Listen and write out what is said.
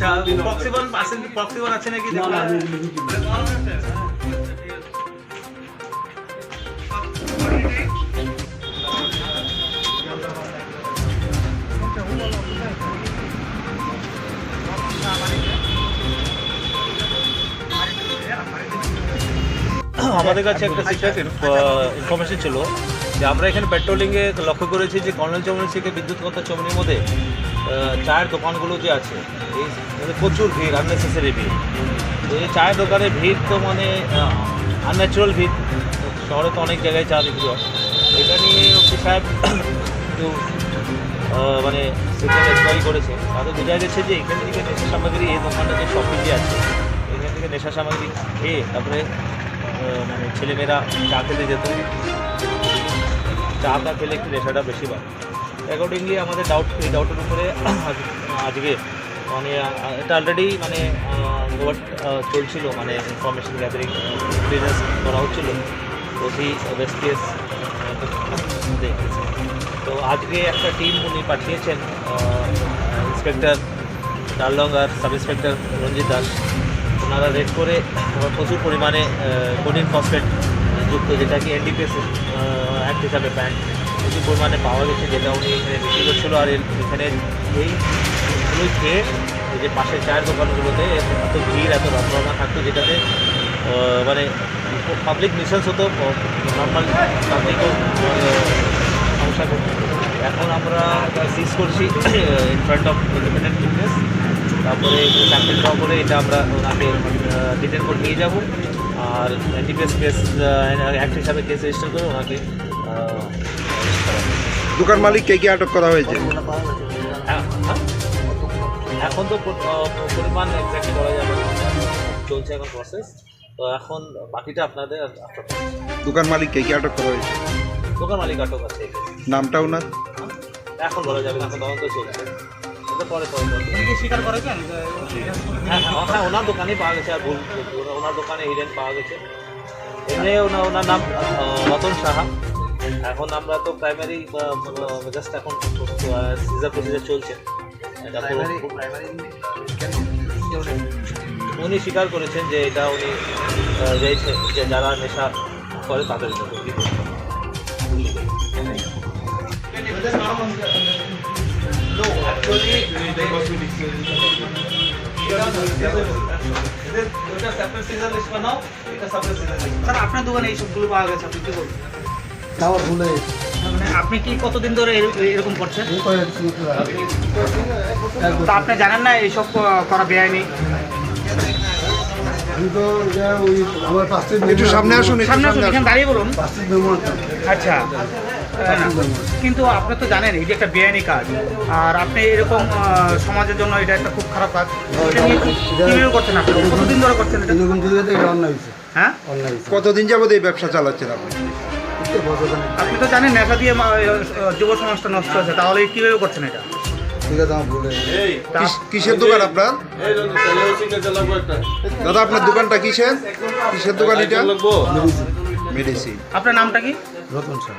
আচ্ছা প্রক্সিবন আছে কি, প্রক্সিবন আছে নাকি দেখুন। আমাদের কাছে একটা সিক্রেট ইনফরমেশন ছিল যে আমরা এখানে পেট্রোলিংয়ে লক্ষ্য করেছি যে কর্নেল চৌমনি থেকে বিদ্যুৎগত চৌমনির মধ্যে চায়ের দোকানগুলো যে আছে এই প্রচুর ভিড়, আননেসেসারি ভিড়। তো এই চায়ের দোকানের ভিড় তো মানে আনন্যাচুরাল ভিড়, শহরে তো অনেক জায়গায় চা বিক্রি হয়। এটা নিয়ে ওসি সাহেব একটু মানে সিগন্যাল এনকোয়ারি করেছে, তাদের বোঝা গেছে যে এখান থেকে নেশা সামগ্রী, এই দোকানটা যে শপিং যে আছে এখান থেকে নেশা সামগ্রী খেয়ে তারপরে মানে ছেলেমেয়েরা চা খেতে যেত, চাটা খেলে একটু নেশাটা বেশি বাড়ে। অ্যাকর্ডিংলি আমাদের এই ডাউটের উপরে আজকে মানে এটা অলরেডি মানে চলছিল, মানে ইনফরমেশন গ্যাদারিং বিজনেস করা হচ্ছিল ওসি ওয়েস্ট কেস। তো আজকে একটা টিম উনি পাঠিয়েছেন, ইন্সপেক্টর ডাললং আর সাব ইন্সপেক্টর রঞ্জিত দাস। ওনারা রেড করে প্রচুর পরিমাণে কোডিন ফসফেট যুক্ত, যেটা কি এনডিপিএস অ্যাক্ট হিসাবে ব্যান্ড, প্রচুর পরিমাণে পাওয়া গেছে, যেটা উনি এখানে বিক্রি করছিল। আর এখানে এইগুলোই খেয়ে যে পাশের চায়ের দোকানগুলোতে এত ভিড়, এত রমরমা থাকতো, যেটাতে মানে পাবলিক নিউসেন্স হতো, নর্মাল পাবলিকও সমস্যা করতো। এখন আমরা সিজ করছি in front of independent witness, তারপরে স্যাম্পল ড্র করে এটা আমরা ওনাকে ডিটেন করে নিয়ে যাব, আর এনডিপিএস কেস অ্যাক্ট হিসাবে কেস রেজিস্টার করে ওনাকে। দোকান মালিককে কি আটক করা হয়েছে? এখন তো পরিমাণ এক্সাক্ট করা যাবে, চলছে এখন প্রসেস। তো এখন বাকিটা আপনাদের। দোকান মালিককে কি আটক করা হয়েছে? দোকান মালিক আটক আছে, নামটা ওনার এখন বলা যাবে না, এখন তদন্ত চলছে। পরে স্বীকার করেছেন? হ্যাঁ, ওনার দোকানেই পাওয়া গেছে, আর ভুল ওনার দোকানে হিডেন পাওয়া গেছে। এমনি ওনার নাম রতন সাহা। এখন আমরা তো প্রাইমারি জাস্ট এখন সিজার প্রসিজার চলছে। উনি স্বীকার করেছেন যে এটা উনি যে যারা নেশা করে তাদের জন্য। No, actually, স্যার আপনার দোকানে এই সবগুলো পাওয়া গেছে, আপনি কি বলবেন? তাও ভুলে মানে আপনি কি কতদিন ধরে এরকম করছেন? তা আপনি জানেন না এইসব করা বেআইনি? আমি তো ওই আমার পাশে একটু সামনে আসুন, সামনে আসুন, এখানে দাঁড়িয়ে বলুন। পাশে মেমো আচ্ছা, কিন্তু আপনি তো জানেন এটা একটা বেআইনি কাজ, আর আপনি এরকম সমাজের জন্য এটা একটা খুব খারাপ কাজ। এটা নিয়ে কিভাবে করছেন আপনি? কতদিন ধরে করছেন এটা? এরকম যদি এটা অন্যায় হয়েছে, হ্যাঁ, অন্যায় হয়েছে। কতদিন যাবত এই ব্যবসা চালাচ্ছেন আপনি? আপনি তো জানেন নেশা দিয়ে যুব সমাজটা নষ্ট হয়েছে, তাহলে কিভাবে করছেন এটা? ঠিক আছে, আমার ভুলে কিসের দোকান আপনার? দাদা আপনার দোকানটা কিসের দোকান এটা? মেডিসিন। আপনার নামটা কি? রতন স্যার।